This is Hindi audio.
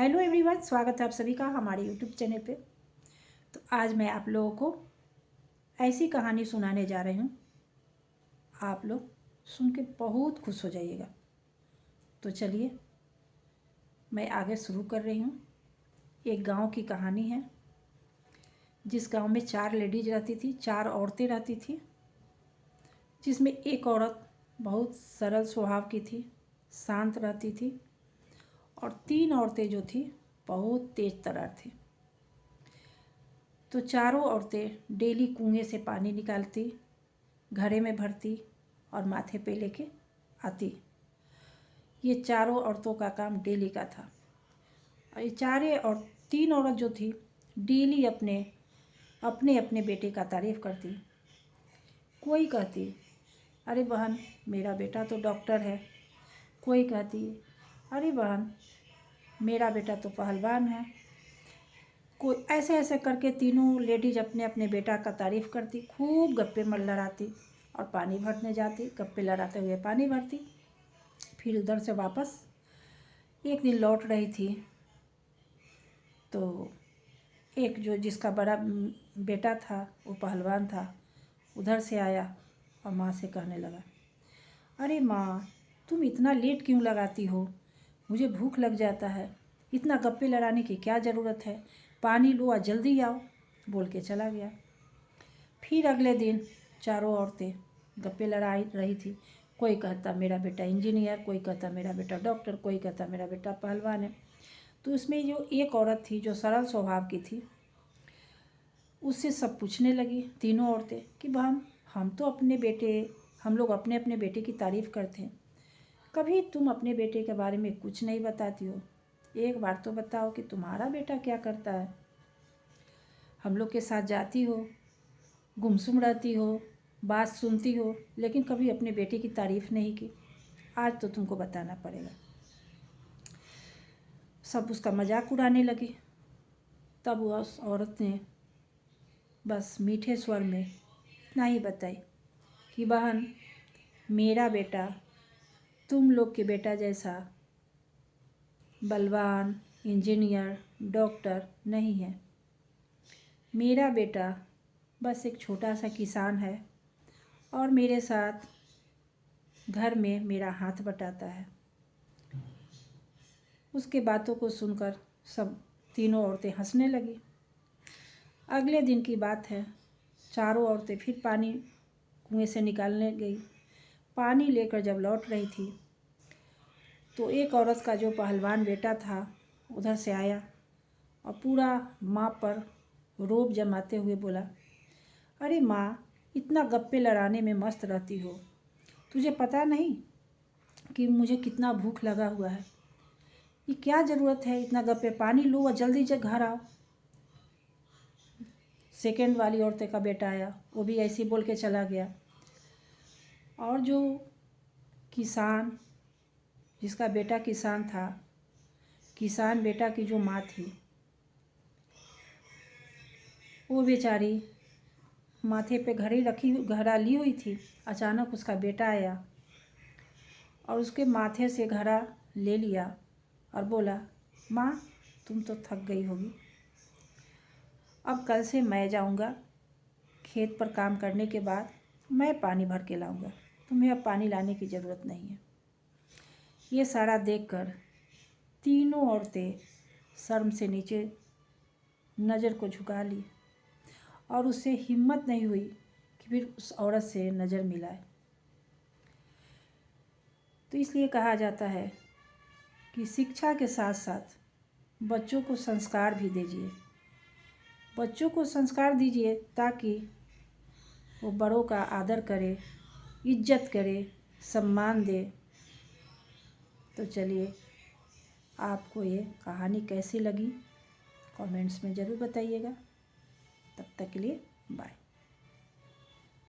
हेलो एवरीवन, स्वागत है आप सभी का हमारे यूट्यूब चैनल पे। तो आज मैं आप लोगों को ऐसी कहानी सुनाने जा रही हूँ, आप लोग सुन के बहुत खुश हो जाइएगा। तो चलिए मैं आगे शुरू कर रही हूँ। एक गांव की कहानी है, जिस गांव में 4 लेडीज रहती थी, 4 औरतें रहती थी, जिसमें एक औरत बहुत सरल स्वभाव की थी, शांत रहती थी, और 3 औरतें जो थी बहुत तेज तर्रार थी। तो चारों औरतें डेली कुएं से पानी निकालती, घड़े में भरती और माथे पे लेके आती। ये चारों औरतों का काम डेली का था। और ये 3 औरत जो थी डेली अपने अपने अपने बेटे का तारीफ़ करती। कोई कहती, अरे बहन मेरा बेटा तो डॉक्टर है। कोई कहती, अरे बहन मेरा बेटा तो पहलवान है। कोई ऐसे ऐसे करके तीनों लेडीज अपने अपने बेटा का तारीफ़ करती, खूब गप्पे मर लड़ाती और पानी भरने जाती। गप्पे लड़ाते हुए पानी भरती। फिर उधर से वापस एक दिन लौट रही थी, तो एक जो जिसका बड़ा बेटा था वो पहलवान था, उधर से आया और माँ से कहने लगा, अरे माँ तुम इतना लेट क्यों लगाती हो, मुझे भूख लग जाता है, इतना गप्पे लड़ाने की क्या ज़रूरत है, पानी लो और जल्दी आओ, बोल के चला गया। फिर अगले दिन चारों औरतें गप्पे लड़ा रही थी। कोई कहता मेरा बेटा इंजीनियर, कोई कहता मेरा बेटा डॉक्टर, कोई कहता मेरा बेटा पहलवान है। तो उसमें जो एक औरत थी जो सरल स्वभाव की थी, उससे सब पूछने लगी तीनों औरतें कि बहन हम लोग अपने अपने बेटे की तारीफ़ करते हैं, कभी तुम अपने बेटे के बारे में कुछ नहीं बताती हो। एक बार तो बताओ कि तुम्हारा बेटा क्या करता है। हम लोग के साथ जाती हो, गुमसुम रहती हो, बात सुनती हो, लेकिन कभी अपने बेटे की तारीफ़ नहीं की। आज तो तुमको बताना पड़ेगा। सब उसका मजाक उड़ाने लगी। तब उस औरत ने बस मीठे स्वर में इतना ही बताई कि बहन मेरा बेटा तुम लोग के बेटा जैसा बलवान, इंजीनियर, डॉक्टर नहीं है। मेरा बेटा बस एक छोटा सा किसान है और मेरे साथ घर में मेरा हाथ बटाता है। उसके बातों को सुनकर सब तीनों औरतें हंसने लगी। अगले दिन की बात है, चारों औरतें फिर पानी कुएं से निकालने गई। पानी लेकर जब लौट रही थी, तो एक औरत का जो पहलवान बेटा था उधर से आया और पूरा माँ पर रोब जमाते हुए बोला, अरे माँ इतना गप्पे लड़ाने में मस्त रहती हो, तुझे पता नहीं कि मुझे कितना भूख लगा हुआ है। ये क्या ज़रूरत है इतना गप्पे, पानी लो और जल्दी से घर आओ। सेकेंड वाली औरतें का बेटा आया, वो भी ऐसे ही बोल के चला गया। और जो किसान, जिसका बेटा किसान था, किसान बेटा की जो माँ थी, वो बेचारी माथे पे घड़ा ली हुई थी। अचानक उसका बेटा आया और उसके माथे से घड़ा ले लिया और बोला, माँ तुम तो थक गई होगी, अब कल से मैं जाऊँगा खेत पर काम करने के बाद मैं पानी भर के लाऊँगा, तुम्हें अब पानी लाने की ज़रूरत नहीं है। ये सारा देखकर तीनों औरतें शर्म से नीचे नज़र को झुका ली और उससे हिम्मत नहीं हुई कि फिर उस औरत से नज़र मिलाए। तो इसलिए कहा जाता है कि शिक्षा के साथ साथ बच्चों को संस्कार भी दीजिए। बच्चों को संस्कार दीजिए ताकि वो बड़ों का आदर करे, इज्जत करे, सम्मान दे। तो चलिए, आपको ये कहानी कैसी लगी कमेंट्स में ज़रूर बताइएगा। तब तक के लिए बाय।